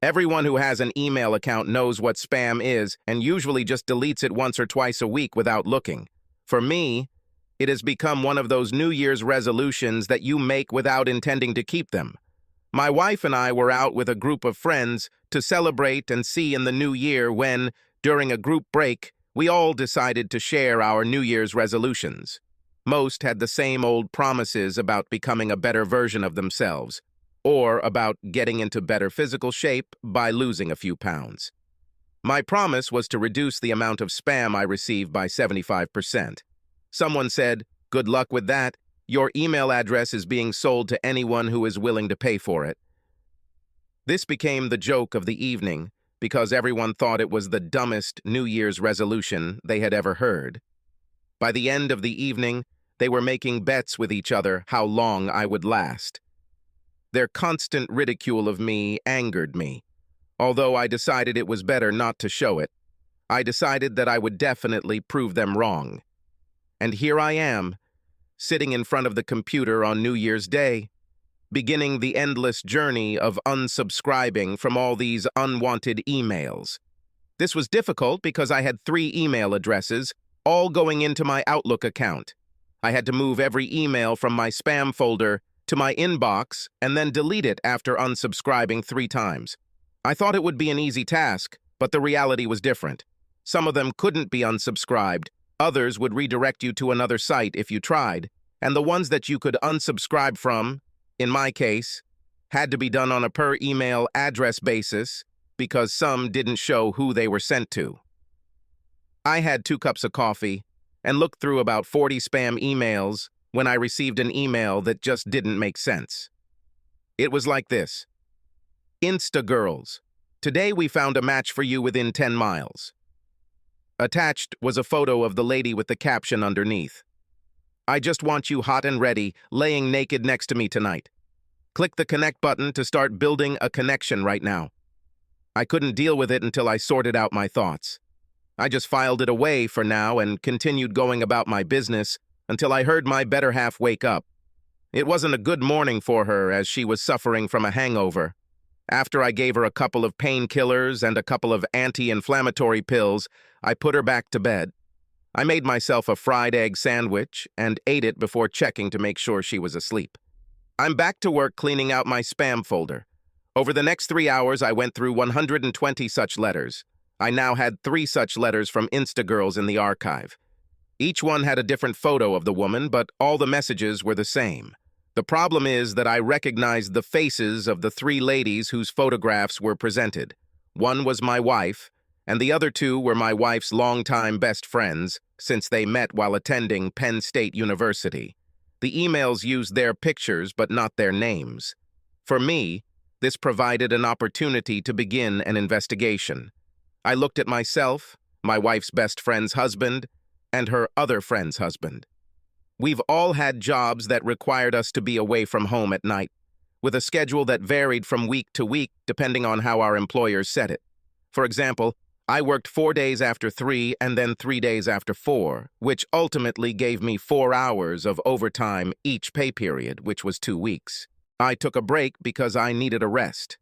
Everyone who has an email account knows what spam is and usually just deletes it once or twice a week without looking. For me, it has become one of those New Year's resolutions that you make without intending to keep them. My wife and I were out with a group of friends to celebrate and see in the new year when, during a group break, we all decided to share our New Year's resolutions. Most had the same old promises about becoming a better version of themselves, or about getting into better physical shape by losing a few pounds. My promise was to reduce the amount of spam I receive by 75%. Someone said, "Good luck with that. Your email address is being sold to anyone who is willing to pay for it." This became the joke of the evening because everyone thought it was the dumbest New Year's resolution they had ever heard. By the end of the evening, they were making bets with each other how long I would last. Their constant ridicule of me angered me. Although I decided it was better not to show it, I decided that I would definitely prove them wrong. And here I am, sitting in front of the computer on New Year's Day, beginning the endless journey of unsubscribing from all these unwanted emails. This was difficult because I had 3 email addresses, all going into my Outlook account. I had to move every email from my spam folder to my inbox and then delete it after unsubscribing 3 times. I thought it would be an easy task, but the reality was different. Some of them couldn't be unsubscribed, others would redirect you to another site if you tried, and the ones that you could unsubscribe from, in my case, had to be done on a per-email address basis because some didn't show who they were sent to. I had 2 cups of coffee and looked through about 40 spam emails when I received an email that just didn't make sense. It was like this: Insta girls, today we found a match for you within 10 miles. Attached was a photo of the lady with the caption underneath: I just want you hot and ready, laying naked next to me tonight. Click the connect button to start building a connection right now. I couldn't deal with it until I sorted out my thoughts. I just filed it away for now and continued going about my business until I heard my better half wake up. It wasn't a good morning for her as she was suffering from a hangover. After I gave her a couple of painkillers and a couple of anti-inflammatory pills, I put her back to bed. I made myself a fried egg sandwich and ate it before checking to make sure she was asleep. I'm back to work cleaning out my spam folder. Over the next 3 hours, I went through 120 such letters. I now had 3 such letters from Instagirls in the archive. Each one had a different photo of the woman, but all the messages were the same. The problem is that I recognized the faces of the 3 ladies whose photographs were presented. One was my wife, and the other 2 were my wife's longtime best friends, since they met while attending Penn State University. The emails used their pictures but not their names. For me, this provided an opportunity to begin an investigation. I looked at myself, my wife's best friend's husband, and her other friend's husband. We've all had jobs that required us to be away from home at night, with a schedule that varied from week to week depending on how our employers set it. For example, I worked 4 days after 3 and then 3 days after 4, which ultimately gave me 4 hours of overtime each pay period, which was 2 weeks. I took a break because I needed a rest.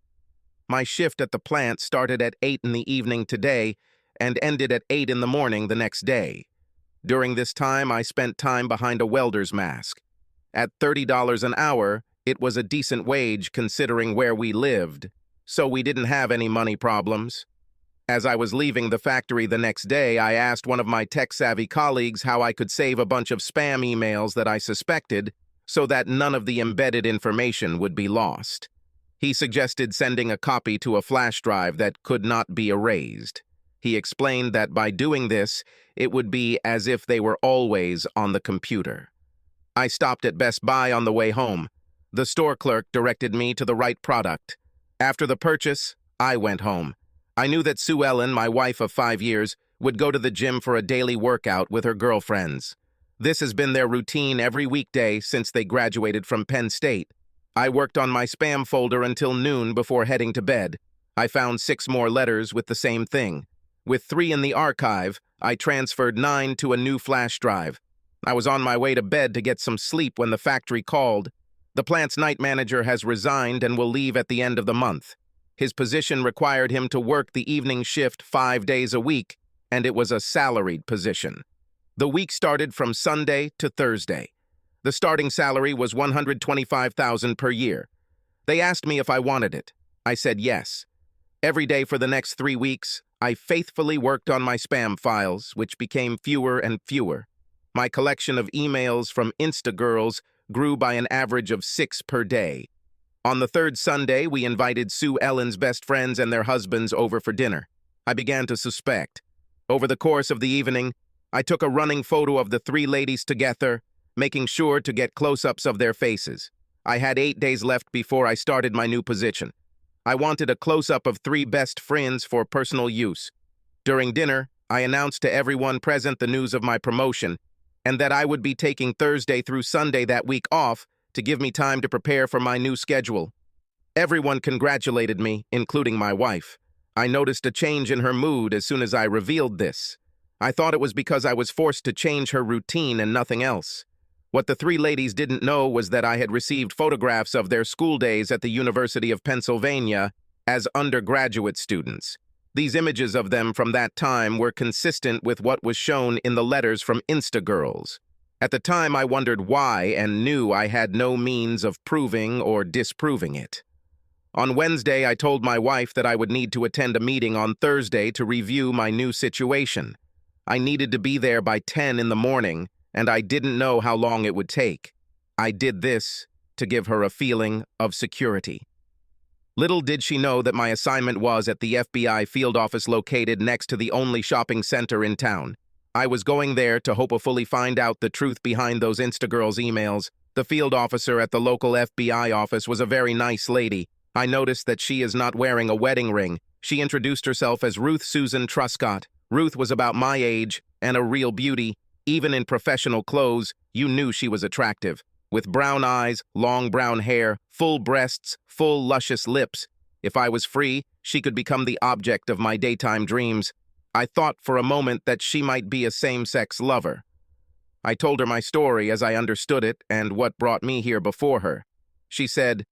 My shift at the plant started at 8 in the evening today and ended at 8 in the morning the next day. During this time, I spent time behind a welder's mask. At $30 an hour, it was a decent wage considering where we lived, so we didn't have any money problems. As I was leaving the factory the next day, I asked one of my tech-savvy colleagues how I could save a bunch of spam emails that I suspected so that none of the embedded information would be lost. He suggested sending a copy to a flash drive that could not be erased. He explained that by doing this, it would be as if they were always on the computer. I stopped at Best Buy on the way home. The store clerk directed me to the right product. After the purchase, I went home. I knew that Sue Ellen, my wife of 5 years, would go to the gym for a daily workout with her girlfriends. This has been their routine every weekday since they graduated from Penn State. I worked on my spam folder until noon before heading to bed. I found 6 more letters with the same thing. With 3 in the archive, I transferred 9 to a new flash drive. I was on my way to bed to get some sleep when the factory called. The plant's night manager has resigned and will leave at the end of the month. His position required him to work the evening shift 5 days a week, and it was a salaried position. The week started from Sunday to Thursday. The starting salary was $125,000 per year. They asked me if I wanted it. I said yes. Every day for the next 3 weeks, I faithfully worked on my spam files, which became fewer and fewer. My collection of emails from Insta girls grew by an average of 6 per day. On the third Sunday, we invited Sue Ellen's best friends and their husbands over for dinner. I began to suspect. Over the course of the evening, I took a running photo of the 3 ladies together, making sure to get close-ups of their faces. I had 8 days left before I started my new position. I wanted a close-up of 3 best friends for personal use. During dinner, I announced to everyone present the news of my promotion, and that I would be taking Thursday through Sunday that week off to give me time to prepare for my new schedule. Everyone congratulated me, including my wife. I noticed a change in her mood as soon as I revealed this. I thought it was because I was forced to change her routine and nothing else. What the 3 ladies didn't know was that I had received photographs of their school days at the University of Pennsylvania as undergraduate students. These images of them from that time were consistent with what was shown in the letters from Insta girls. At the time, I wondered why and knew I had no means of proving or disproving it. On Wednesday, I told my wife that I would need to attend a meeting on Thursday to review my new situation. I needed to be there by 10 in the morning, and I didn't know how long it would take. I did this to give her a feeling of security. Little did she know that my assignment was at the FBI field office located next to the only shopping center in town. I was going there to hopefully find out the truth behind those Instagirls emails. The field officer at the local FBI office was a very nice lady. I noticed that she is not wearing a wedding ring. She introduced herself as Ruth Susan Truscott. Ruth was about my age and a real beauty. Even in professional clothes, you knew she was attractive. With brown eyes, long brown hair, full breasts, full luscious lips. If I was free, she could become the object of my daytime dreams. I thought for a moment that she might be a same-sex lover. I told her my story as I understood it and what brought me here before her. She said,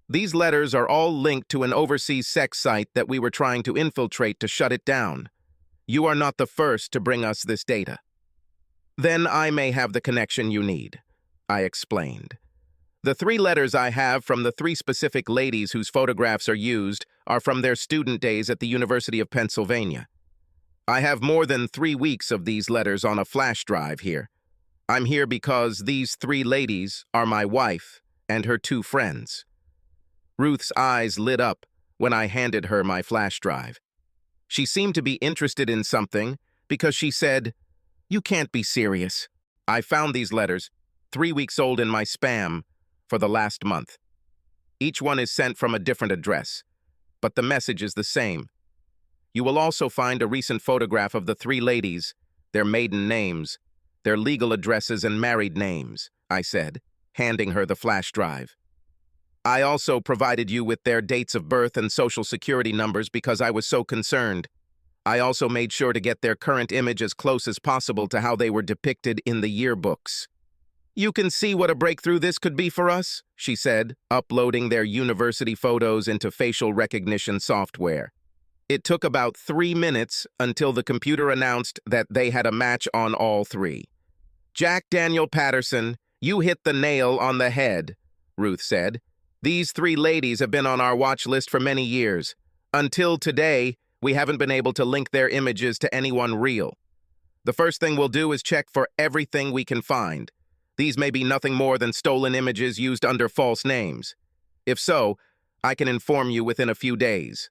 "These letters are all linked to an overseas sex site that we were trying to infiltrate to shut it down. You are not the first to bring us this data." "Then I may have the connection you need," I explained. "The 3 letters I have from the 3 specific ladies whose photographs are used are from their student days at the University of Pennsylvania. I have more than 3 weeks of these letters on a flash drive here. I'm here because these 3 ladies are my wife and her 2 friends." Ruth's eyes lit up when I handed her my flash drive. She seemed to be interested in something because she said, "You can't be serious. I found these letters, 3 weeks old, in my spam for the last month. Each one is sent from a different address, but the message is the same. You will also find a recent photograph of the 3 ladies, their maiden names, their legal addresses and married names," I said, handing her the flash drive. "I also provided you with their dates of birth and social security numbers because I was so concerned. I also made sure to get their current image as close as possible to how they were depicted in the yearbooks." "You can see what a breakthrough this could be for us," she said, uploading their university photos into facial recognition software. It took about 3 minutes until the computer announced that they had a match on all 3. "Jack Daniel Patterson, you hit the nail on the head," Ruth said. "These 3 ladies have been on our watch list for many years. Until today, we haven't been able to link their images to anyone real. The first thing we'll do is check for everything we can find. These may be nothing more than stolen images used under false names. If so, I can inform you within a few days."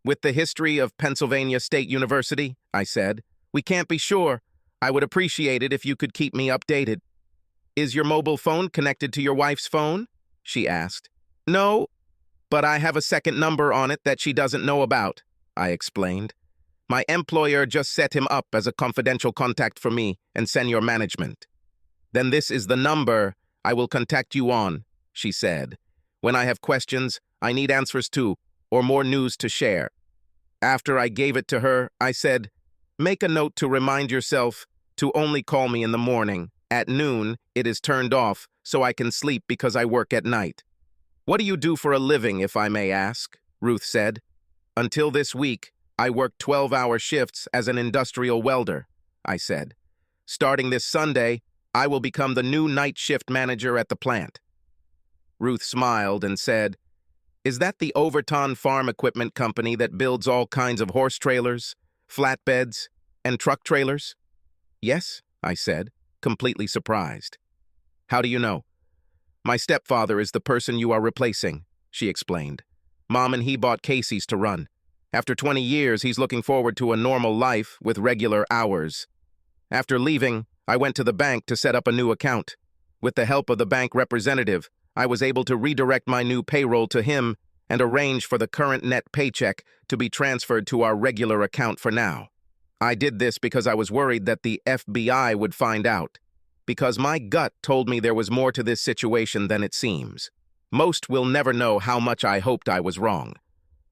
"With the history of Pennsylvania State University," I said, "we can't be sure. I would appreciate it if you could keep me updated." "Is your mobile phone connected to your wife's phone?" she asked. "No, but I have a second number on it that she doesn't know about," I explained. "My employer just set him up as a confidential contact for me and senior management." "Then this is the number I will contact you on," she said. "When I have questions, I need answers to, or more news to share." After I gave it to her, I said, "Make a note to remind yourself to only call me in the morning. At noon, it is turned off, so I can sleep because I work at night." "What do you do for a living, if I may ask?" Ruth said. "Until this week, I worked 12-hour shifts as an industrial welder," I said. "Starting this Sunday, I will become the new night shift manager at the plant." Ruth smiled and said, "Is that the Overton Farm Equipment Company that builds all kinds of horse trailers, flatbeds, and truck trailers?" "Yes," I said, completely surprised. "How do you know?" "My stepfather is the person you are replacing," she explained. "Mom and he bought Casey's to run. After 20 years, he's looking forward to a normal life with regular hours. After leaving, I went to the bank to set up a new account. With the help of the bank representative, I was able to redirect my new payroll to him and arrange for the current net paycheck to be transferred to our regular account for now. I did this because I was worried that the FBI would find out, because my gut told me there was more to this situation than it seems. Most will never know how much I hoped I was wrong.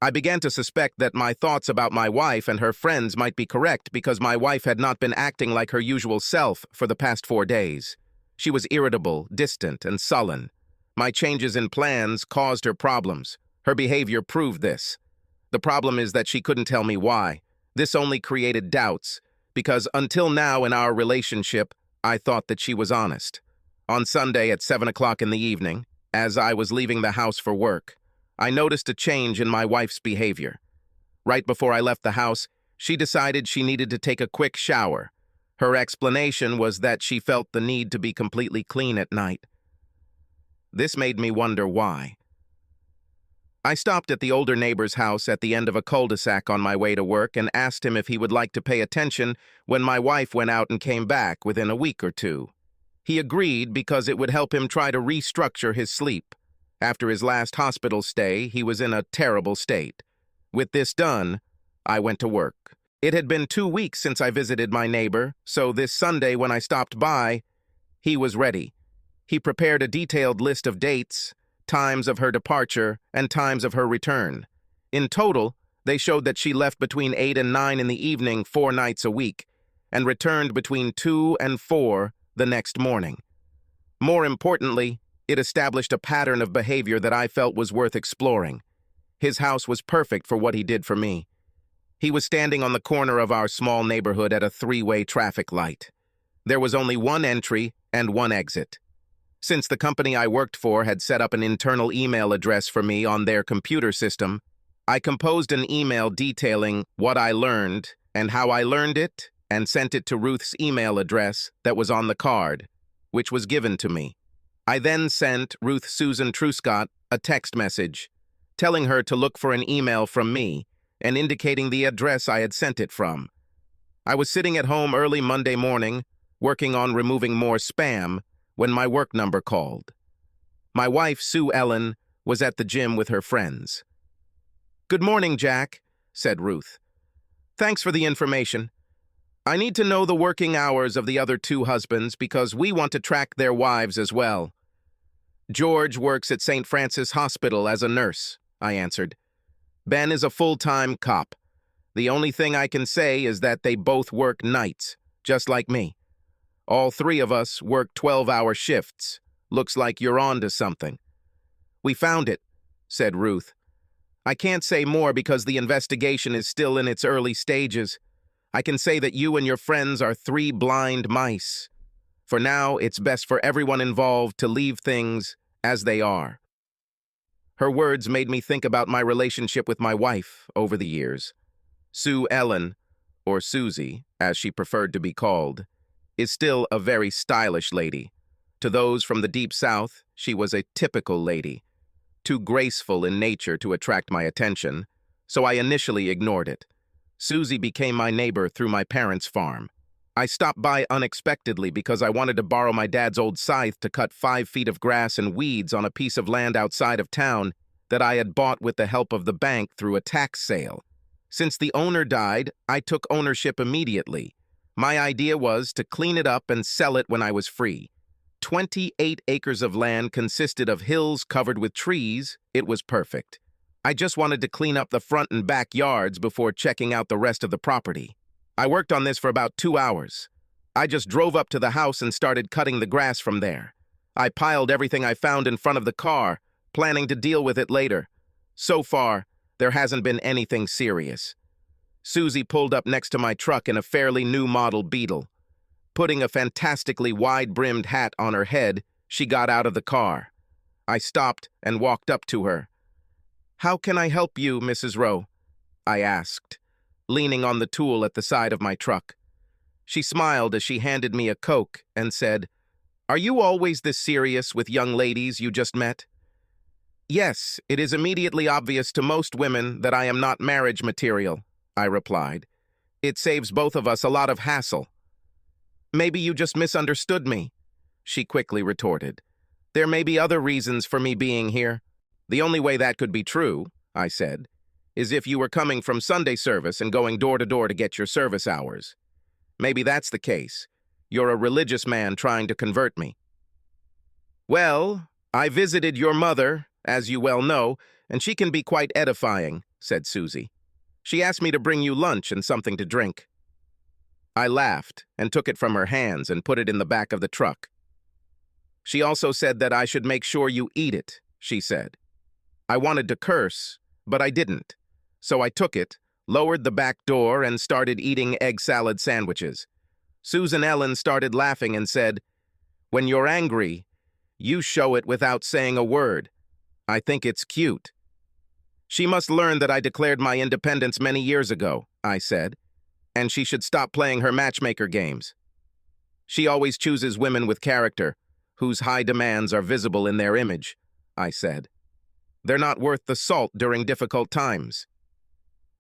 I began to suspect that my thoughts about my wife and her friends might be correct because my wife had not been acting like her usual self for the past 4 days. She was irritable, distant, and sullen. My changes in plans caused her problems. Her behavior proved this. The problem is that she couldn't tell me why. This only created doubts, because until now in our relationship, I thought that she was honest. On Sunday at 7 o'clock in the evening, as I was leaving the house for work, I noticed a change in my wife's behavior. Right before I left the house, she decided she needed to take a quick shower. Her explanation was that she felt the need to be completely clean at night. This made me wonder why. I stopped at the older neighbor's house at the end of a cul-de-sac on my way to work and asked him if he would like to pay attention when my wife went out and came back within a week or 2. He agreed because it would help him try to restructure his sleep. After his last hospital stay, he was in a terrible state. With this done, I went to work. It had been 2 weeks since I visited my neighbor, so this Sunday when I stopped by, he was ready. He prepared a detailed list of dates, times of her departure, and times of her return. In total, they showed that she left between 8 and 9 in the evening 4 nights a week, and returned between 2 and 4 the next morning. More importantly, it established a pattern of behavior that I felt was worth exploring. His house was perfect for what he did for me. He was standing on the corner of our small neighborhood at a 3-way traffic light. There was only one entry and one exit. Since the company I worked for had set up an internal email address for me on their computer system, I composed an email detailing what I learned and how I learned it and sent it to Ruth's email address that was on the card, which was given to me. I then sent Ruth Susan Truscott a text message, telling her to look for an email from me and indicating the address I had sent it from. I was sitting at home early Monday morning, working on removing more spam, when my work number called. My wife, Sue Ellen, was at the gym with her friends. "Good morning, Jack," said Ruth. "Thanks for the information. I need to know the working hours of the other 2 husbands because we want to track their wives as well." "George works at St. Francis Hospital as a nurse," I answered. "Ben is a full-time cop. The only thing I can say is that they both work nights, just like me. All 3 of us work 12-hour shifts. Looks like you're on to something." "We found it," said Ruth. "I can't say more because the investigation is still in its early stages. I can say that you and your friends are 3 blind mice. For now, it's best for everyone involved to leave things as they are." Her words made me think about my relationship with my wife over the years. Sue Ellen, or Susie, as she preferred to be called, is still a very stylish lady. To those from the Deep South, she was a typical lady, too graceful in nature to attract my attention, so I initially ignored it. Susie became my neighbor through my parents' farm. I stopped by unexpectedly because I wanted to borrow my dad's old scythe to cut 5 feet of grass and weeds on a piece of land outside of town that I had bought with the help of the bank through a tax sale. Since the owner died, I took ownership immediately. My idea was to clean it up and sell it when I was free. 28 acres of land consisted of hills covered with trees. It was perfect. I just wanted to clean up the front and back yards before checking out the rest of the property. I worked on this for about 2 hours. I just drove up to the house and started cutting the grass from there. I piled everything I found in front of the car, planning to deal with it later. So far, There hasn't been anything serious. Susie pulled up next to my truck in a fairly new model Beetle. Putting a fantastically wide-brimmed hat on her head, she got out of the car. I stopped and walked up to her. "How can I help you, Mrs. Rowe?" I asked, leaning on the tool at the side of my truck. She smiled as she handed me a Coke and said, "Are you always this serious with young ladies you just met?" "Yes, it is immediately obvious to most women that I am not marriage material," I replied. "It saves both of us a lot of hassle." "Maybe you just misunderstood me," she quickly retorted. "There may be other reasons for me being here." "The only way that could be true," I said, "is if you were coming from Sunday service and going door to door to get your service hours. Maybe that's the case. You're a religious man trying to convert me." "Well, I visited your mother, as you well know, and she can be quite edifying," said Susie. "She asked me to bring you lunch and something to drink." I laughed and took it from her hands and put it in the back of the truck. "She also said that I should make sure you eat it," she said. I wanted to curse, but I didn't. So I took it, lowered the back door, and started eating egg salad sandwiches. Susan Ellen started laughing and said, "When you're angry, you show it without saying a word. I think it's cute." "She must learn that I declared my independence many years ago," I said, "and she should stop playing her matchmaker games. She always chooses women with character, whose high demands are visible in their image," I said. "They're not worth the salt during difficult times."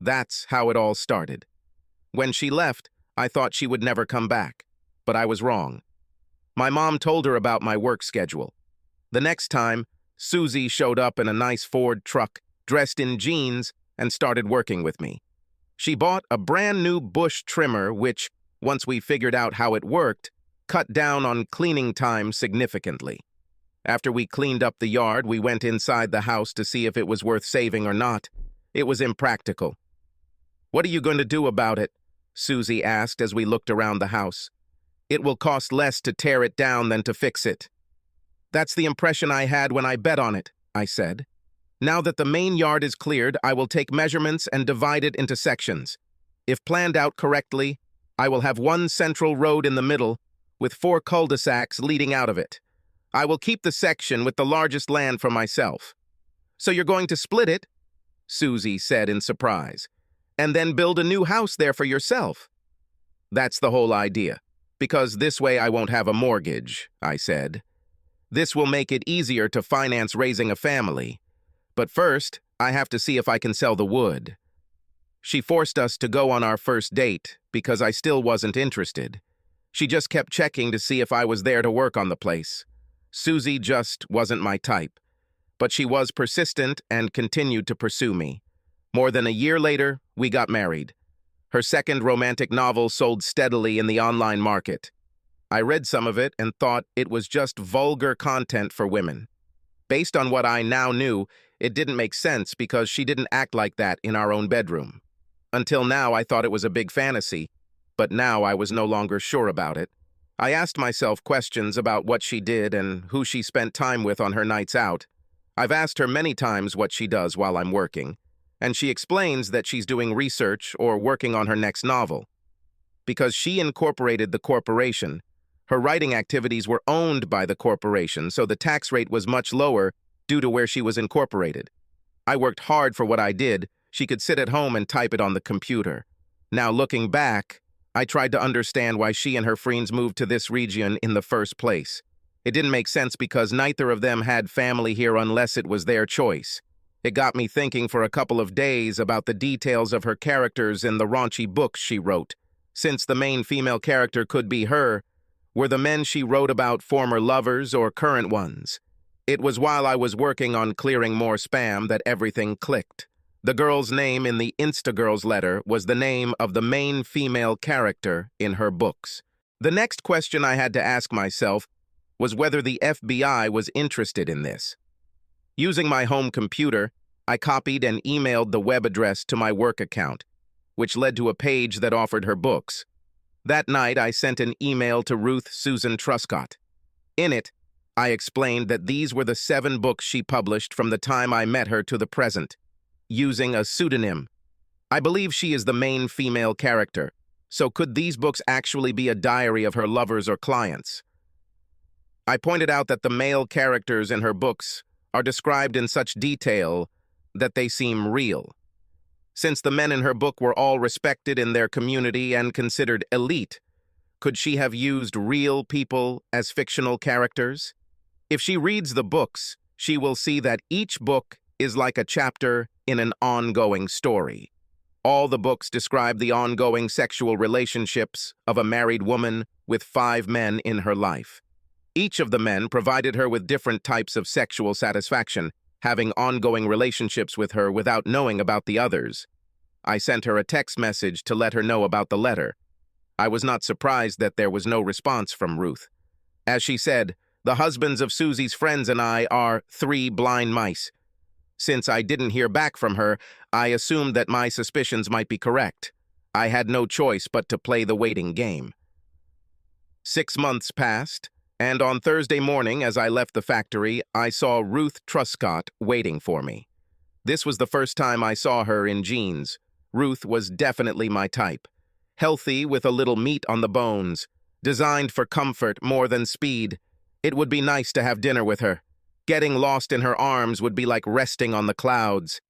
That's how it all started. When she left, I thought she would never come back, but I was wrong. My mom told her about my work schedule. The next time, Susie showed up in a nice Ford truck, dressed in jeans, and started working with me. She bought a brand new bush trimmer which, once we figured out how it worked, cut down on cleaning time significantly. After we cleaned up the yard, we went inside the house to see if it was worth saving or not. It was impractical. "What are you going to do about it?" Susie asked as we looked around the house. "It will cost less to tear it down than to fix it." "That's the impression I had when I bet on it," I said. "Now that the main yard is cleared, I will take measurements and divide it into sections. If planned out correctly, I will have one central road in the middle with 4 cul-de-sacs leading out of it. I will keep the section with the largest land for myself." "So you're going to split it?" Susie said in surprise. "And then build a new house there for yourself?" "That's the whole idea, because this way I won't have a mortgage," I said. "This will make it easier to finance raising a family. But first, I have to see if I can sell the wood." She forced us to go on our first date because I still wasn't interested. She just kept checking to see if I was there to work on the place. Susie just wasn't my type, but she was persistent and continued to pursue me. More than a year later, we got married. Her second romantic novel sold steadily in the online market. I read some of it and thought it was just vulgar content for women. Based on what I now knew, it didn't make sense because she didn't act like that in our own bedroom. Until now, I thought it was a big fantasy, but now I was no longer sure about it. I asked myself questions about what she did and who she spent time with on her nights out. I've asked her many times what she does while I'm working, and she explains that she's doing research or working on her next novel. Because she incorporated the corporation, her writing activities were owned by the corporation, so the tax rate was much lower due to where she was incorporated. I worked hard for what I did. She could sit at home and type it on the computer. Now, looking back, I tried to understand why she and her friends moved to this region in the first place. It didn't make sense because neither of them had family here unless it was their choice. It got me thinking for a couple of days about the details of her characters in the raunchy books she wrote. Since the main female character could be her, were the men she wrote about former lovers or current ones? It was while I was working on clearing more spam that everything clicked. The girl's name in the Instagirls letter was the name of the main female character in her books. The next question I had to ask myself was whether the FBI was interested in this. Using my home computer, I copied and emailed the web address to my work account, which led to a page that offered her books. That night, I sent an email to Ruth Susan Truscott. In it, I explained that these were the 7 books she published from the time I met her to the present. using a pseudonym. I believe she is the main female character. So could these books actually be a diary of her lovers or clients? I pointed out that the male characters in her books are described in such detail that they seem real. Since the men in her book were all respected in their community and considered elite, could she have used real people as fictional characters? If she reads the books, she will see that each book is like a chapter in an ongoing story. All the books describe the ongoing sexual relationships of a married woman with 5 men in her life. Each of the men provided her with different types of sexual satisfaction, having ongoing relationships with her without knowing about the others. I sent her a text message to let her know about the letter. I was not surprised that there was no response from Ruth. As she said, "The husbands of Susie's friends and I are 3 blind mice." Since I didn't hear back from her, I assumed that my suspicions might be correct. I had no choice but to play the waiting game. 6 months passed, and on Thursday morning as I left the factory, I saw Ruth Truscott waiting for me. This was the first time I saw her in jeans. Ruth was definitely my type. Healthy with a little meat on the bones, designed for comfort more than speed. It would be nice to have dinner with her. Getting lost in her arms would be like resting on the clouds.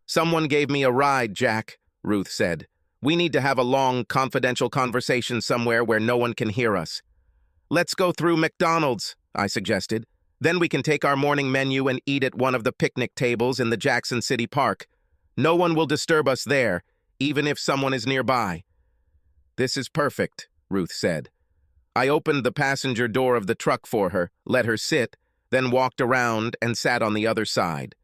"Someone gave me a ride, Jack," Ruth said. "We need to have a long, confidential conversation somewhere where no one can hear us." "Let's go through McDonald's," I suggested. "Then we can take our morning menu and eat at one of the picnic tables in the Jackson City Park. No one will disturb us there, even if someone is nearby." "This is perfect," Ruth said. I opened the passenger door of the truck for her, let her sit, then walked around and sat on the other side.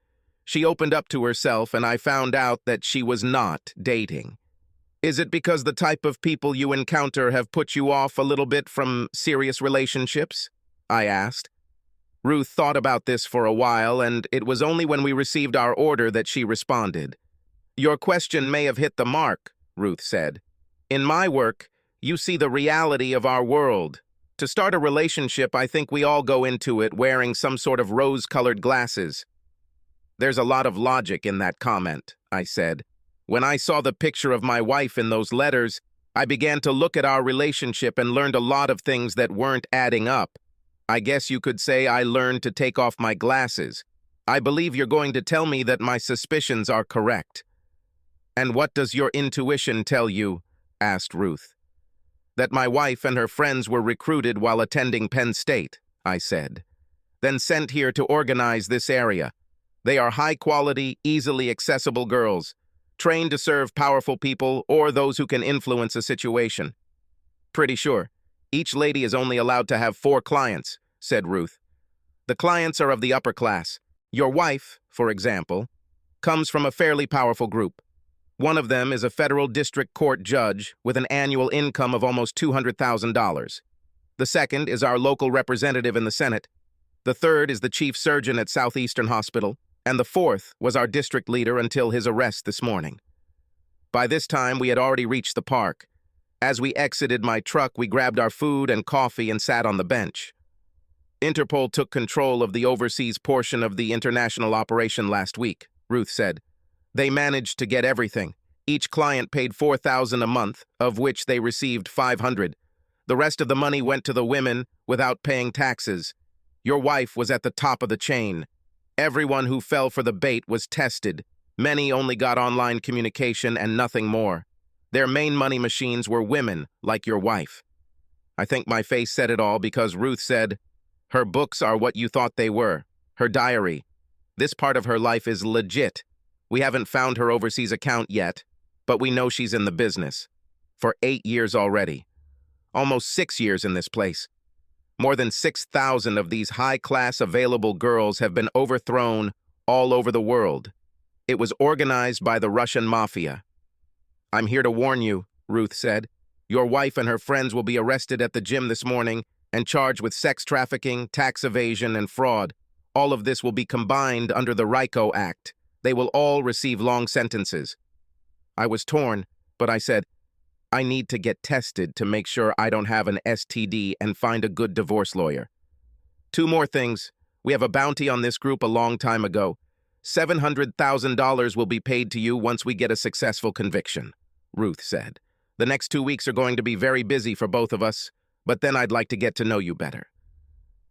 She opened up to herself, and I found out that she was not dating. "Is it because the type of people you encounter have put you off a little bit from serious relationships?" I asked. Ruth thought about this for a while, and it was only when we received our order that she responded. "Your question may have hit the mark," Ruth said. "In my work, you see the reality of our world. To start a relationship, I think we all go into it wearing some sort of rose-colored glasses." "There's a lot of logic in that comment," I said. "When I saw the picture of my wife in those letters, I began to look at our relationship and learned a lot of things that weren't adding up. I guess you could say I learned to take off my glasses. I believe you're going to tell me that my suspicions are correct." "And what does your intuition tell you?" asked Ruth. "That my wife and her friends were recruited while attending Penn State," I said. "Then sent here to organize this area. They are high-quality, easily accessible girls, trained to serve powerful people or those who can influence a situation." "Pretty sure. Each lady is only allowed to have 4 clients," said Ruth. "The clients are of the upper class. Your wife, for example, comes from a fairly powerful group. One of them is a federal district court judge with an annual income of almost $200,000. The second is our local representative in the Senate. The third is the chief surgeon at Southeastern Hospital. And the fourth was our district leader until his arrest this morning." By this time, we had already reached the park. As we exited my truck, we grabbed our food and coffee and sat on the bench. "Interpol took control of the overseas portion of the international operation last week," Ruth said. "They managed to get everything. Each client paid $4,000 a month, of which they received $500. The rest of the money went to the women without paying taxes. Your wife was at the top of the chain. Everyone who fell for the bait was tested. Many only got online communication and nothing more. Their main money machines were women, like your wife." I think my face said it all because Ruth said, "Her books are what you thought they were. Her diary. This part of her life is legit. We haven't found her overseas account yet, but we know she's in the business. For 8 years already. Almost 6 years in this place. More than 6,000 of these high-class available girls have been overthrown all over the world. It was organized by the Russian mafia." "I'm here to warn you," Ruth said. "Your wife and her friends will be arrested at the gym this morning and charged with sex trafficking, tax evasion, and fraud. All of this will be combined under the RICO Act. They will all receive long sentences." I was torn, but I said, "I need to get tested to make sure I don't have an STD and find a good divorce lawyer." "2 more things. We have a bounty on this group a long time ago. $700,000 will be paid to you once we get a successful conviction, Ruth said. The next 2 weeks are going to be very busy for both of us, but then I'd like to get to know you better.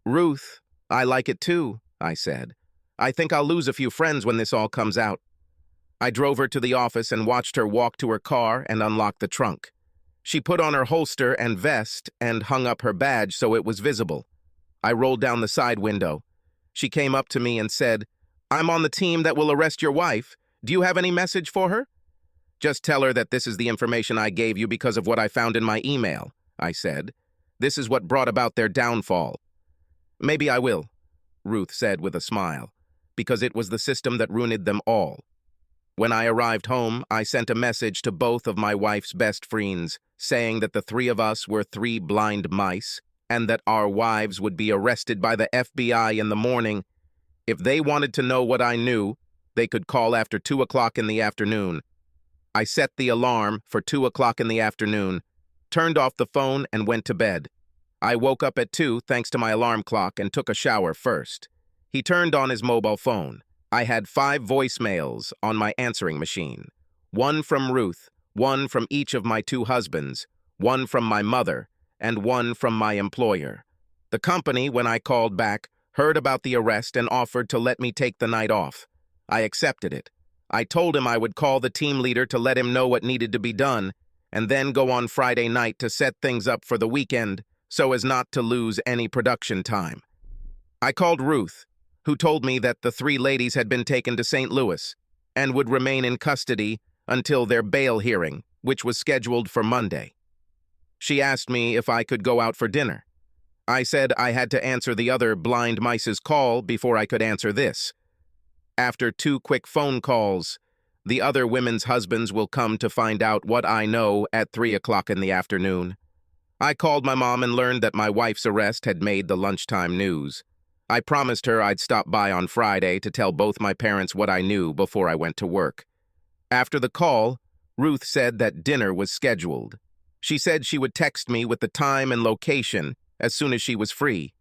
Ruth, I like it too, I said. I think I'll lose a few friends when this all comes out. I drove her to the office and watched her walk to her car and unlock the trunk. She put on her holster and vest and hung up her badge so it was visible. I rolled down the side window. She came up to me and said, "I'm on the team that will arrest your wife. Do you have any message for her?" "Just tell her that this is the information I gave you because of what I found in my email," I said. "This is what brought about their downfall." "Maybe I will," Ruth said with a smile, "because it was the system that ruined them all." When I arrived home, I sent a message to both of my wife's best friends, saying that the three of us were three blind mice, and that our wives would be arrested by the FBI in the morning. If they wanted to know what I knew, they could call after 2 o'clock in the afternoon. I set the alarm for 2 o'clock in the afternoon, turned off the phone, and went to bed. I woke up at 2 thanks to my alarm clock and took a shower first. He turned on his mobile phone. I had 5 voicemails on my answering machine. 1 from Ruth, 1 from each of my 2 husbands, 1 from my mother, and 1 from my employer. The company, when I called back, heard about the arrest and offered to let me take the night off. I accepted it. I told him I would call the team leader to let him know what needed to be done, and then go on Friday night to set things up for the weekend so as not to lose any production time. I called Ruth, who told me that the 3 ladies had been taken to St. Louis and would remain in custody until their bail hearing, which was scheduled for Monday. She asked me if I could go out for dinner. I said I had to answer the other blind mice's call before I could answer this. After 2 quick phone calls, the other women's husbands will come to find out what I know at 3 o'clock in the afternoon. I called my mom and learned that my wife's arrest had made the lunchtime news. I promised her I'd stop by on Friday to tell both my parents what I knew before I went to work. After the call, Ruth said that dinner was scheduled. She said she would text me with the time and location as soon as she was free.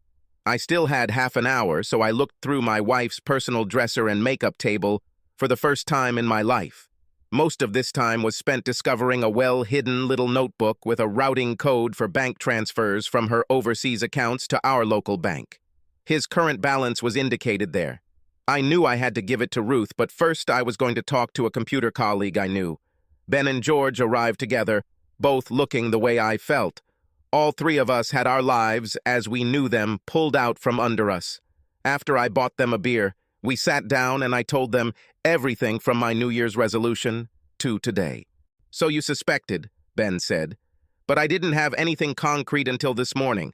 I still had half an hour, so I looked through my wife's personal dresser and makeup table for the first time in my life. Most of this time was spent discovering a well-hidden little notebook with a routing code for bank transfers from her overseas accounts to our local bank. His current balance was indicated there. I knew I had to give it to Ruth, but first I was going to talk to a computer colleague I knew. Ben and George arrived together, both looking the way I felt. All 3 of us had our lives, as we knew them, pulled out from under us. After I bought them a beer, we sat down and I told them everything from my New Year's resolution to today. "So you suspected," Ben said, "but I didn't have anything concrete until this morning."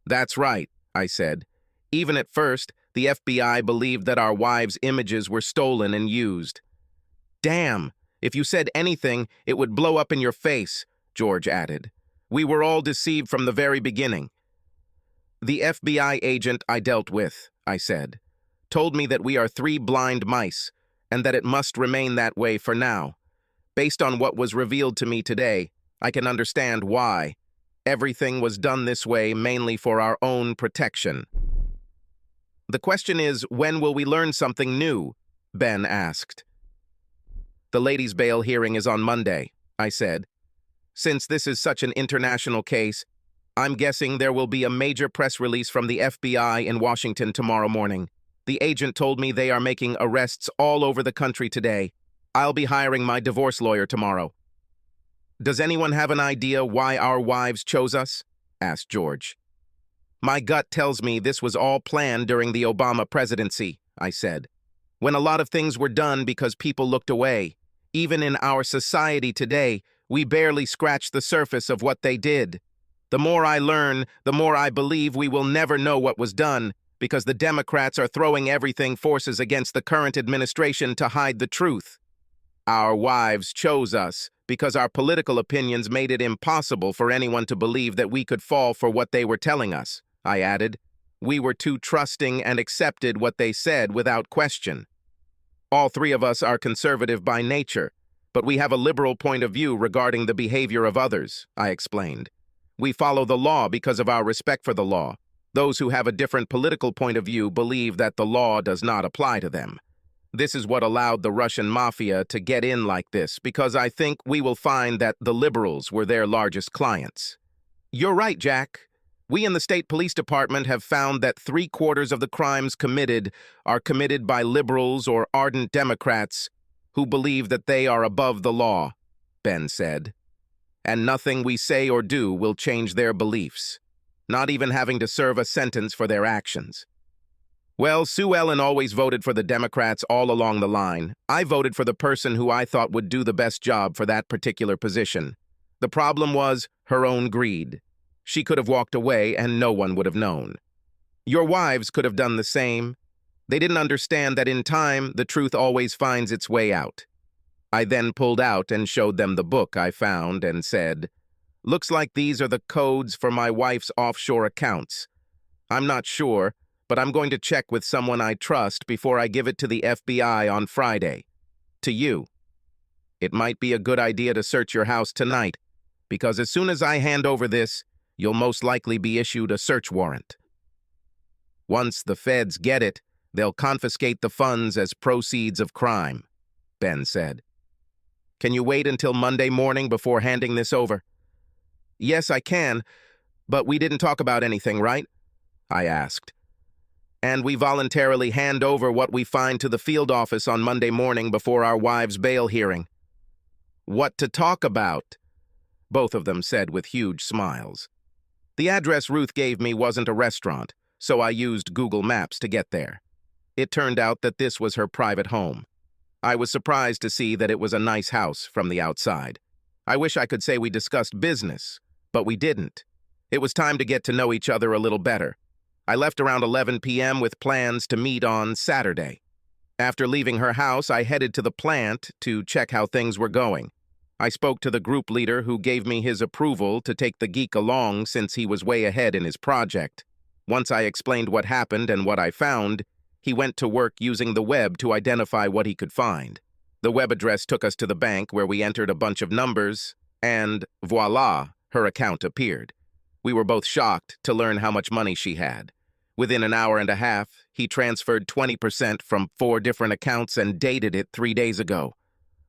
"That's right," I said. "Even at first, the FBI believed that our wives' images were stolen and used." "Damn, if you said anything, it would blow up in your face," George added. "We were all deceived from the very beginning." "The FBI agent I dealt with," I said, "told me that we are 3 blind mice, and that it must remain that way for now. Based on what was revealed to me today, I can understand why. Everything was done this way mainly for our own protection." "The question is, when will we learn something new?" Ben asked. "The ladies' bail hearing is on Monday," I said. "Since this is such an international case, I'm guessing there will be a major press release from the FBI in Washington tomorrow morning. The agent told me they are making arrests all over the country today. I'll be hiring my divorce lawyer tomorrow." "Does anyone have an idea why our wives chose us?" asked George. "My gut tells me this was all planned during the Obama presidency," I said, "when a lot of things were done because people looked away. Even in our society today, we barely scratch the surface of what they did. The more I learn, the more I believe we will never know what was done, because the Democrats are throwing everything forces against the current administration to hide the truth. Our wives chose us because our political opinions made it impossible for anyone to believe that we could fall for what they were telling us," I added. "We were too trusting and accepted what they said without question. All 3 of us are conservative by nature, but we have a liberal point of view regarding the behavior of others," I explained. "We follow the law because of our respect for the law. Those who have a different political point of view believe that the law does not apply to them." This is what allowed the Russian mafia to get in like this, because I think we will find that the liberals were their largest clients. You're right, Jack. We in the state police department have found that 3/4 of the crimes committed are committed by liberals or ardent Democrats who believe that they are above the law, Ben said. And nothing we say or do will change their beliefs, not even having to serve a sentence for their actions. Well, Sue Ellen always voted for the Democrats all along the line. I voted for the person who I thought would do the best job for that particular position. The problem was her own greed. She could have walked away and no one would have known. Your wives could have done the same. They didn't understand that in time, the truth always finds its way out. I then pulled out and showed them the book I found and said, "Looks like these are the codes for my wife's offshore accounts. I'm not sure, but I'm going to check with someone I trust before I give it to the FBI on Friday. To you. It might be a good idea to search your house tonight, because as soon as I hand over this, you'll most likely be issued a search warrant. Once the feds get it, they'll confiscate the funds as proceeds of crime," Ben said. "Can you wait until Monday morning before handing this over?" "Yes, I can, but we didn't talk about anything, right?" I asked. "And we voluntarily hand over what we find to the field office on Monday morning before our wives' bail hearing." "What to talk about?" both of them said with huge smiles. The address Ruth gave me wasn't a restaurant, so I used Google Maps to get there. It turned out that this was her private home. I was surprised to see that it was a nice house from the outside. I wish I could say we discussed business, but we didn't. It was time to get to know each other a little better. I left around 11 p.m. with plans to meet on Saturday. After leaving her house, I headed to the plant to check how things were going. I spoke to the group leader who gave me his approval to take the geek along since he was way ahead in his project. Once I explained what happened and what I found, he went to work using the web to identify what he could find. The web address took us to the bank where we entered a bunch of numbers, and voila, her account appeared. We were both shocked to learn how much money she had. Within an hour and a half, he transferred 20% from 4 different accounts and dated it 3 days ago.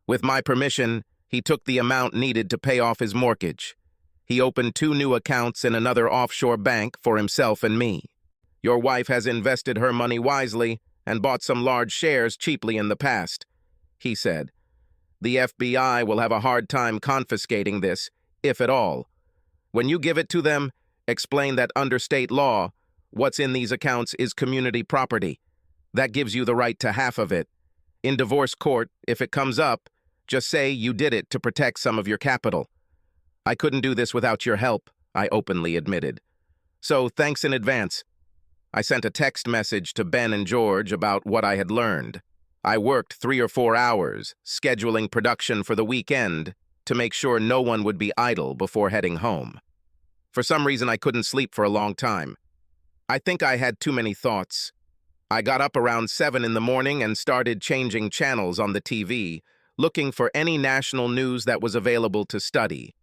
With my permission, he took the amount needed to pay off his mortgage. He opened 2 new accounts in another offshore bank for himself and me. Your wife has invested her money wisely and bought some large shares cheaply in the past," he said. "The FBI will have a hard time confiscating this, if at all. When you give it to them, explain that under state law, what's in these accounts is community property. That gives you the right to half of it. In divorce court, if it comes up, just say you did it to protect some of your capital. I couldn't do this without your help," I openly admitted. "So thanks in advance." I sent a text message to Ben and George about what I had learned. I worked 3 or 4 hours, scheduling production for the weekend to make sure no one would be idle before heading home. For some reason, I couldn't sleep for a long time. I think I had too many thoughts. I got up around 7 in the morning and started changing channels on the TV, looking for any national news that was available to study.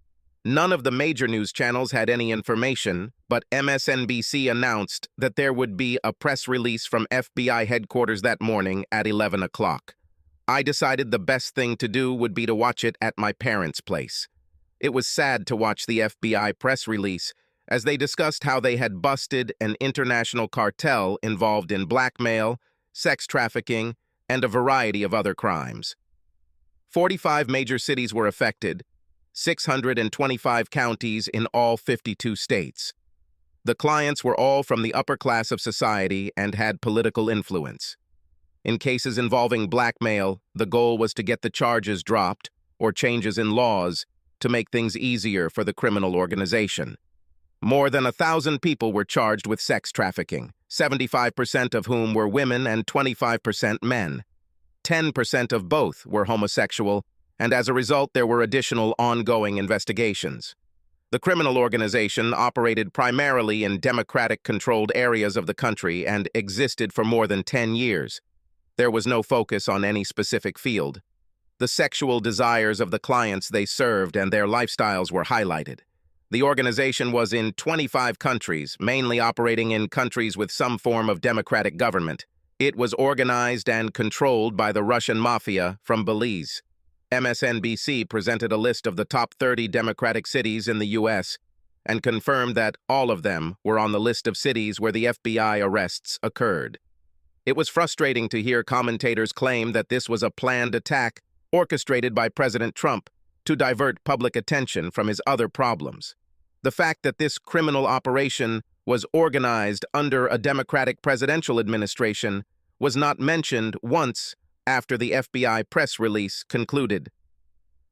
None of the major news channels had any information, but MSNBC announced that there would be a press release from FBI headquarters that morning at 11 o'clock. I decided the best thing to do would be to watch it at my parents' place. It was sad to watch the FBI press release, as they discussed how they had busted an international cartel involved in blackmail, sex trafficking, and a variety of other crimes. 45 major cities were affected, 625 counties in all 52 states. The clients were all from the upper class of society and had political influence. In cases involving blackmail, the goal was to get the charges dropped or changes in laws to make things easier for the criminal organization. More than 1,000 people were charged with sex trafficking, 75% of whom were women and 25% men. 10% of both were homosexual, and as a result, there were additional ongoing investigations. The criminal organization operated primarily in Democratic-controlled areas of the country and existed for more than 10 years. There was no focus on any specific field. The sexual desires of the clients they served and their lifestyles were highlighted. The organization was in 25 countries, mainly operating in countries with some form of democratic government. It was organized and controlled by the Russian mafia from Belize. MSNBC presented a list of the top 30 Democratic cities in the U.S. and confirmed that all of them were on the list of cities where the FBI arrests occurred. It was frustrating to hear commentators claim that this was a planned attack orchestrated by President Trump to divert public attention from his other problems. The fact that this criminal operation was organized under a Democratic presidential administration was not mentioned once after the FBI press release concluded.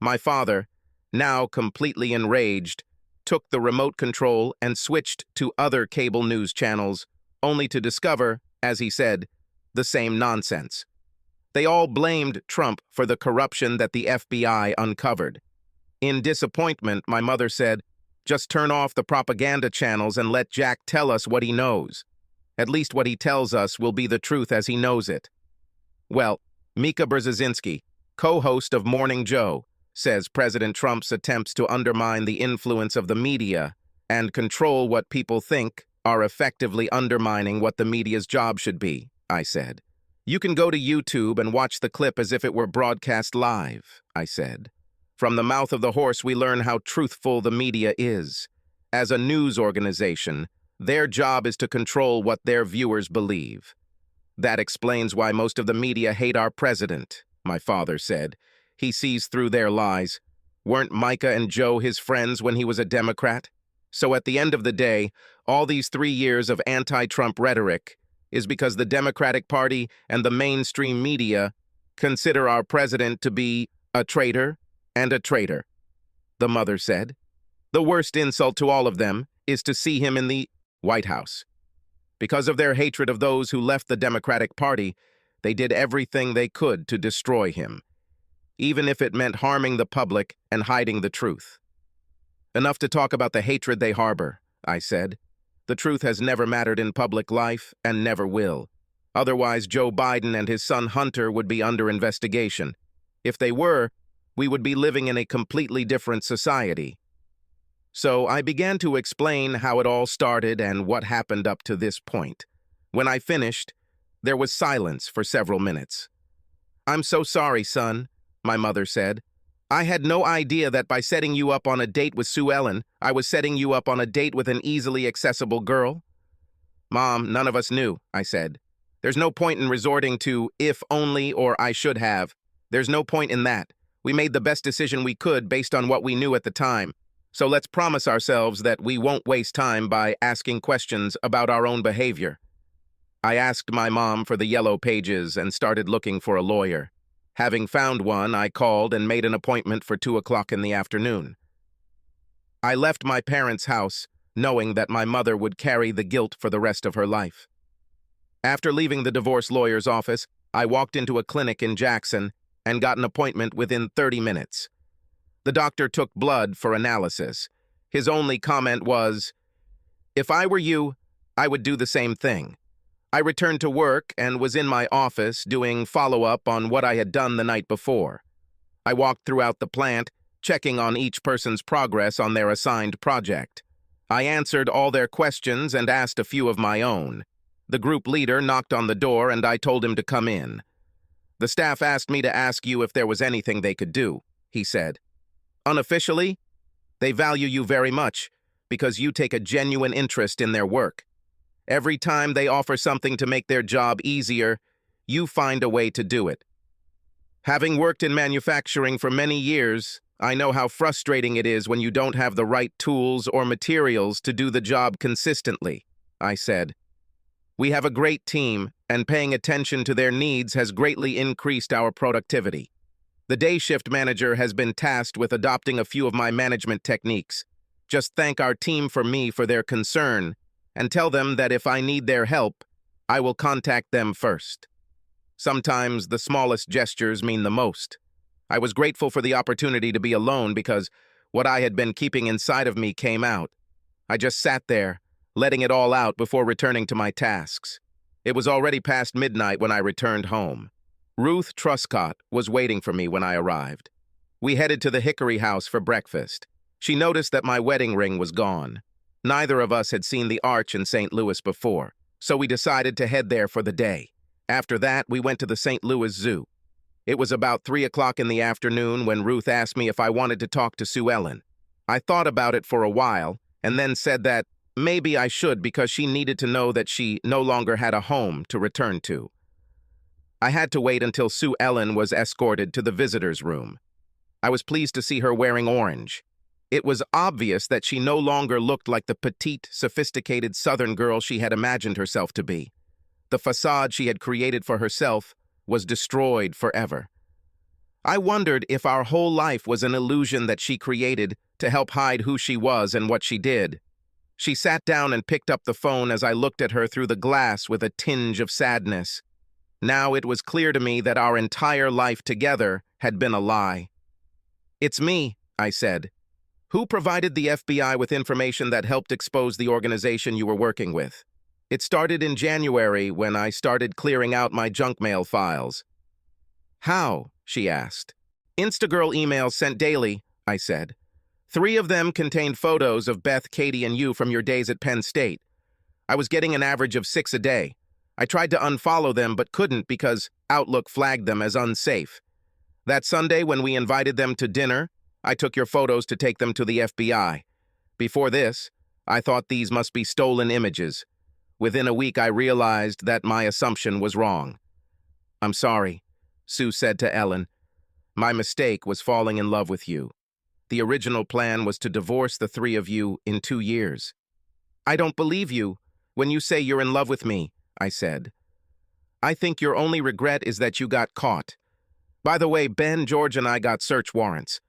My father, now completely enraged, took the remote control and switched to other cable news channels, only to discover, as he said, the same nonsense. They all blamed Trump for the corruption that the FBI uncovered. In disappointment, my mother said, "Just turn off the propaganda channels and let Jack tell us what he knows. At least what he tells us will be the truth as he knows it." Well, Mika Brzezinski, co-host of Morning Joe, says President Trump's attempts to undermine the influence of the media and control what people think are effectively undermining what the media's job should be, I said. You can go to YouTube and watch the clip as if it were broadcast live, I said. From the mouth of the horse, we learn how truthful the media is. As a news organization, their job is to control what their viewers believe. That explains why most of the media hate our president, my father said. He sees through their lies. Weren't Micah and Joe his friends when he was a Democrat? So at the end of the day, all these 3 years of anti-Trump rhetoric is because the Democratic Party and the mainstream media consider our president to be a traitor and a traitor, the mother said. The worst insult to all of them is to see him in the White House. Because of their hatred of those who left the Democratic Party, they did everything they could to destroy him, even if it meant harming the public and hiding the truth. Enough to talk about the hatred they harbor, I said. The truth has never mattered in public life and never will. Otherwise, Joe Biden and his son Hunter would be under investigation. If they were, we would be living in a completely different society. So I began to explain how it all started and what happened up to this point. When I finished, there was silence for several minutes. "I'm so sorry, son," my mother said. "I had no idea that by setting you up on a date with Sue Ellen, I was setting you up on a date with an easily accessible girl." "Mom, none of us knew," I said. "There's no point in resorting to if only or I should have. There's no point in that. We made the best decision we could based on what we knew at the time. So let's promise ourselves that we won't waste time by asking questions about our own behavior." I asked my mom for the yellow pages and started looking for a lawyer. Having found one, I called and made an appointment for 2 o'clock in the afternoon. I left my parents' house, knowing that my mother would carry the guilt for the rest of her life. After leaving the divorce lawyer's office, I walked into a clinic in Jackson and got an appointment within 30 minutes. The doctor took blood for analysis. His only comment was, "If I were you, I would do the same thing." I returned to work and was in my office doing follow-up on what I had done the night before. I walked throughout the plant, checking on each person's progress on their assigned project. I answered all their questions and asked a few of my own. The group leader knocked on the door and I told him to come in. "The staff asked me to ask you if there was anything they could do," he said. "Unofficially, they value you very much because you take a genuine interest in their work. Every time they offer something to make their job easier, you find a way to do it. Having worked in manufacturing for many years, I know how frustrating it is when you don't have the right tools or materials to do the job consistently," I said. "We have a great team, and paying attention to their needs has greatly increased our productivity. The day shift manager has been tasked with adopting a few of my management techniques. Just thank our team for me for their concern, and tell them that if I need their help, I will contact them first. Sometimes the smallest gestures mean the most. I was grateful for the opportunity to be alone because what I had been keeping inside of me came out. I just sat there, letting it all out before returning to my tasks. It was already past midnight when I returned home. Ruth Truscott was waiting for me when I arrived. We headed to the Hickory House for breakfast. She noticed that my wedding ring was gone. Neither of us had seen the Arch in St. Louis before, so we decided to head there for the day. After that, we went to the St. Louis Zoo. It was about 3 o'clock in the afternoon when Ruth asked me if I wanted to talk to Sue Ellen. I thought about it for a while and then said that maybe I should because she needed to know that she no longer had a home to return to. I had to wait until Sue Ellen was escorted to the visitor's room. I was pleased to see her wearing orange. It was obvious that she no longer looked like the petite, sophisticated Southern girl she had imagined herself to be. The facade she had created for herself was destroyed forever. I wondered if our whole life was an illusion that she created to help hide who she was and what she did. She sat down and picked up the phone as I looked at her through the glass with a tinge of sadness. Now it was clear to me that our entire life together had been a lie. "It's me," I said. "Who provided the FBI with information that helped expose the organization you were working with?" "It started in January when I started clearing out my junk mail files." "How?" she asked. "Instagirl emails sent daily," I said. 3 of them contained photos of Beth, Katie, and you from your days at Penn State. I was getting an average of 6 a day. I tried to unfollow them but couldn't because Outlook flagged them as unsafe. That Sunday when we invited them to dinner, I took your photos to take them to the FBI. Before this, I thought these must be stolen images. Within a week, I realized that my assumption was wrong. "I'm sorry," Sue said to Ellen. "My mistake was falling in love with you. The original plan was to divorce the 3 of you in 2 years." "I don't believe you when you say you're in love with me," I said. "I think your only regret is that you got caught. By the way, Ben, George, and I got search warrants.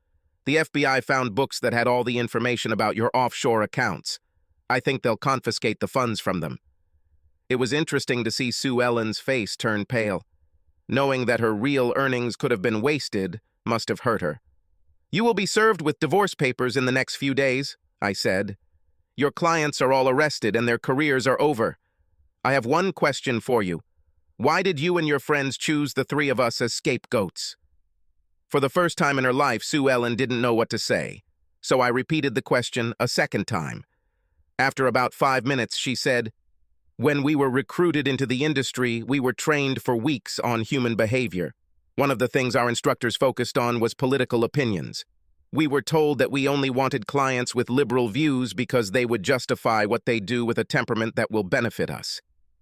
The FBI found books that had all the information about your offshore accounts. I think they'll confiscate the funds from them." It was interesting to see Sue Ellen's face turn pale. Knowing that her real earnings could have been wasted must have hurt her. "You will be served with divorce papers in the next few days," I said. "Your clients are all arrested and their careers are over. I have one question for you. Why did you and your friends choose the 3 of us as scapegoats?" For the first time in her life, Sue Ellen didn't know what to say, so I repeated the question a second time. After about 5 minutes, she said, "When we were recruited into the industry, we were trained for weeks on human behavior. One of the things our instructors focused on was political opinions. We were told that we only wanted clients with liberal views because they would justify what they do with a temperament that will benefit us.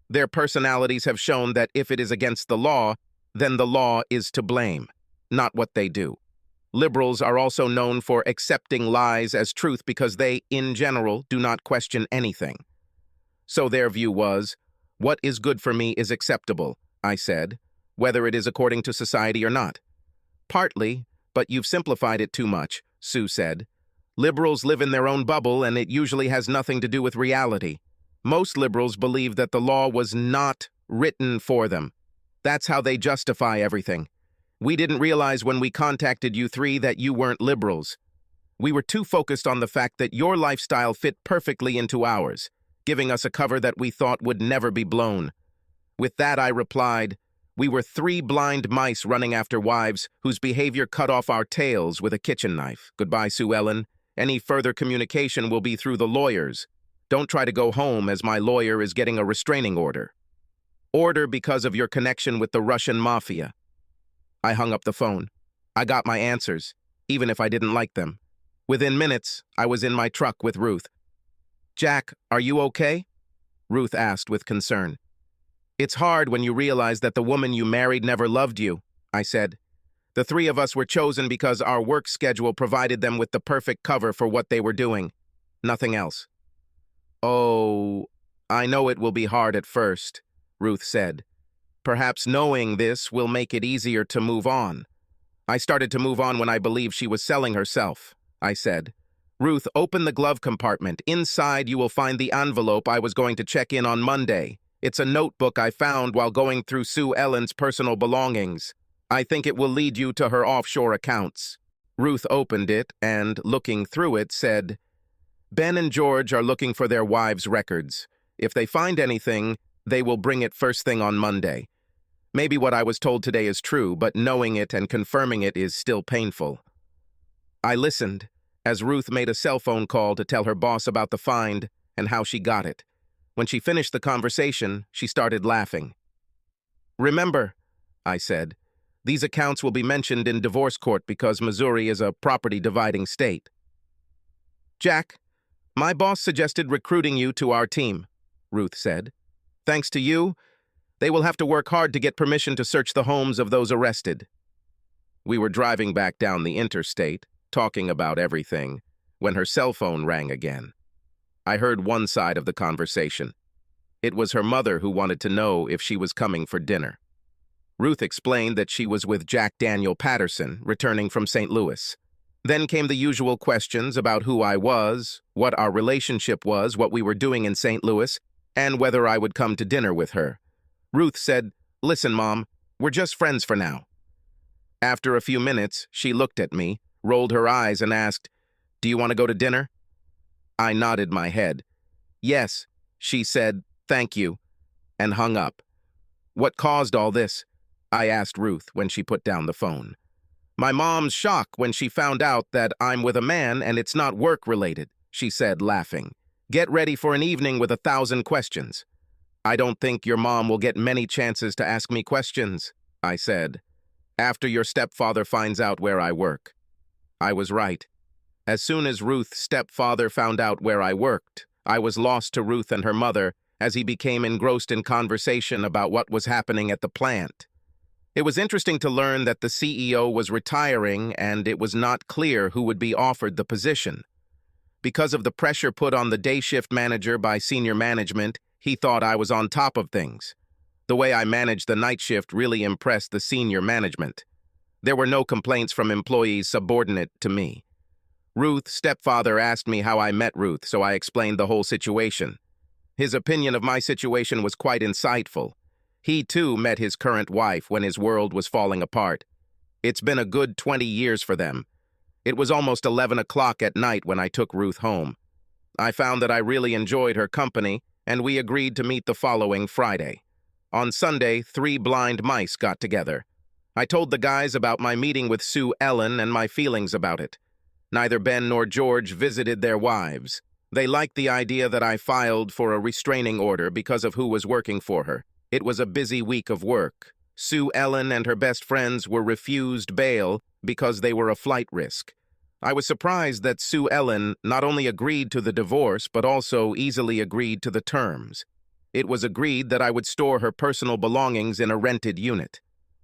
Their personalities have shown that if it is against the law, then the law is to blame, not what they do. Liberals are also known for accepting lies as truth because they, in general, do not question anything. So their view was, what is good for me is acceptable," I said, "whether it is according to society or not." "Partly, but you've simplified it too much," Sue said. "Liberals live in their own bubble and it usually has nothing to do with reality. Most liberals believe that the law was not written for them. That's how they justify everything. We didn't realize when we contacted you 3 that you weren't liberals. We were too focused on the fact that your lifestyle fit perfectly into ours, giving us a cover that we thought would never be blown. With that, I replied, we were 3 blind mice running after wives whose behavior cut off our tails with a kitchen knife. Goodbye, Sue Ellen. Any further communication will be through the lawyers. Don't try to go home as my lawyer is getting a restraining order. Order because of your connection with the Russian mafia." I hung up the phone. I got my answers, even if I didn't like them. Within minutes, I was in my truck with Ruth. "Jack, are you okay?" Ruth asked with concern. "It's hard when you realize that the woman you married never loved you," I said. "The 3 of us were chosen because our work schedule provided them with the perfect cover for what they were doing. Nothing else." "Oh, I know it will be hard at first," Ruth said. "Perhaps knowing this will make it easier to move on." "I started to move on when I believed she was selling herself," I said. "Ruth, open the glove compartment. Inside you will find the envelope I was going to check in on Monday. It's a notebook I found while going through Sue Ellen's personal belongings. I think it will lead you to her offshore accounts." Ruth opened it and, looking through it, said, "Ben and George are looking for their wives' records. If they find anything, they will bring it first thing on Monday. Maybe what I was told today is true, but knowing it and confirming it is still painful." I listened as Ruth made a cell phone call to tell her boss about the find and how she got it. When she finished the conversation, she started laughing. Remember, I said, these accounts will be mentioned in divorce court because Missouri is a property-dividing state. Jack, my boss suggested recruiting you to our team, Ruth said. Thanks to you, they will have to work hard to get permission to search the homes of those arrested. We were driving back down the interstate, talking about everything, when her cell phone rang again. I heard one side of the conversation. It was her mother who wanted to know if she was coming for dinner. Ruth explained that she was with Jack Daniel Patterson, returning from St. Louis. Then came the usual questions about who I was, what our relationship was, what we were doing in St. Louis, and whether I would come to dinner with her. Ruth said, "Listen, Mom, we're just friends for now." After a few minutes, she looked at me, rolled her eyes, and asked, "Do you want to go to dinner?" I nodded my head. "Yes," she said, "thank you," and hung up. "What caused all this?" I asked Ruth when she put down the phone. "My mom's shock when she found out that I'm with a man and it's not work-related," she said, laughing. "Get ready for an evening with 1,000 questions." "I don't think your mom will get many chances to ask me questions," I said, "after your stepfather finds out where I work." I was right. As soon as Ruth's stepfather found out where I worked, I was lost to Ruth and her mother as he became engrossed in conversation about what was happening at the plant. It was interesting to learn that the CEO was retiring and it was not clear who would be offered the position. Because of the pressure put on the day shift manager by senior management, he thought I was on top of things. The way I managed the night shift really impressed the senior management. There were no complaints from employees subordinate to me. Ruth's stepfather asked me how I met Ruth, so I explained the whole situation. His opinion of my situation was quite insightful. He, too, met his current wife when his world was falling apart. It's been a good 20 years for them. It was almost 11 o'clock at night when I took Ruth home. I found that I really enjoyed her company, and we agreed to meet the following Friday. On Sunday, 3 blind mice got together. I told the guys about my meeting with Sue Ellen and my feelings about it. Neither Ben nor George visited their wives. They liked the idea that I filed for a restraining order because of who was working for her. It was a busy week of work. Sue Ellen and her best friends were refused bail because they were a flight risk. I was surprised that Sue Ellen not only agreed to the divorce, but also easily agreed to the terms. It was agreed that I would store her personal belongings in a rented unit.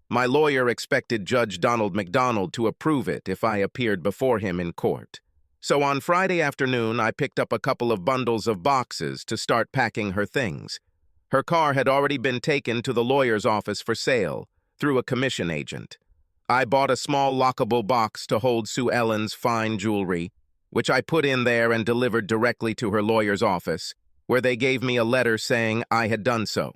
My lawyer expected Judge Donald McDonald to approve it if I appeared before him in court. So on Friday afternoon, I picked up a couple of bundles of boxes to start packing her things. Her car had already been taken to the lawyer's office for sale, through a commission agent. I bought a small lockable box to hold Sue Ellen's fine jewelry, which I put in there and delivered directly to her lawyer's office, where they gave me a letter saying I had done so.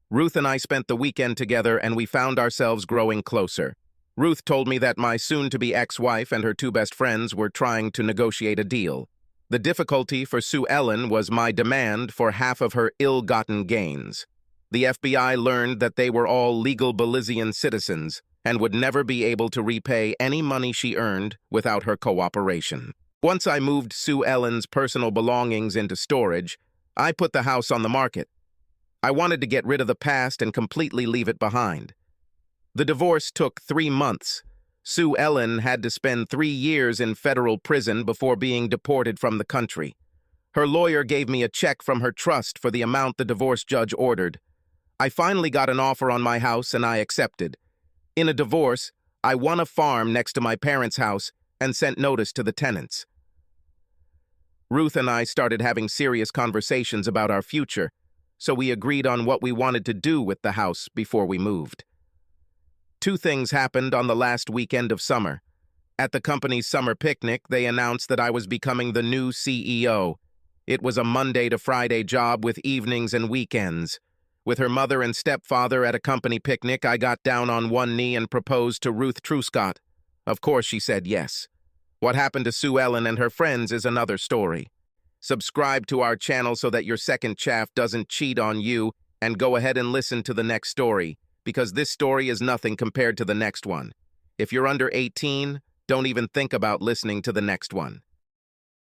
Ruth and I spent the weekend together and we found ourselves growing closer. Ruth told me that my soon-to-be ex-wife and her 2 best friends were trying to negotiate a deal. The difficulty for Sue Ellen was my demand for half of her ill-gotten gains. The FBI learned that they were all legal Belizean citizens and would never be able to repay any money she earned without her cooperation. Once I moved Sue Ellen's personal belongings into storage, I put the house on the market. I wanted to get rid of the past and completely leave it behind. The divorce took 3 months. Sue Ellen had to spend 3 years in federal prison before being deported from the country. Her lawyer gave me a check from her trust for the amount the divorce judge ordered. I finally got an offer on my house and I accepted. In a divorce, I won a farm next to my parents' house and sent notice to the tenants. Ruth and I started having serious conversations about our future, so we agreed on what we wanted to do with the house before we moved. 2 things happened on the last weekend of summer. At the company's summer picnic, they announced that I was becoming the new CEO. It was a Monday to Friday job with evenings and weekends. With her mother and stepfather at a company picnic, I got down on one knee and proposed to Ruth Truscott. Of course, she said yes. What happened to Sue Ellen and her friends is another story. Subscribe to our channel so that your second chaff doesn't cheat on you, and go ahead and listen to the next story, because this story is nothing compared to the next one. If you're under 18, don't even think about listening to the next one.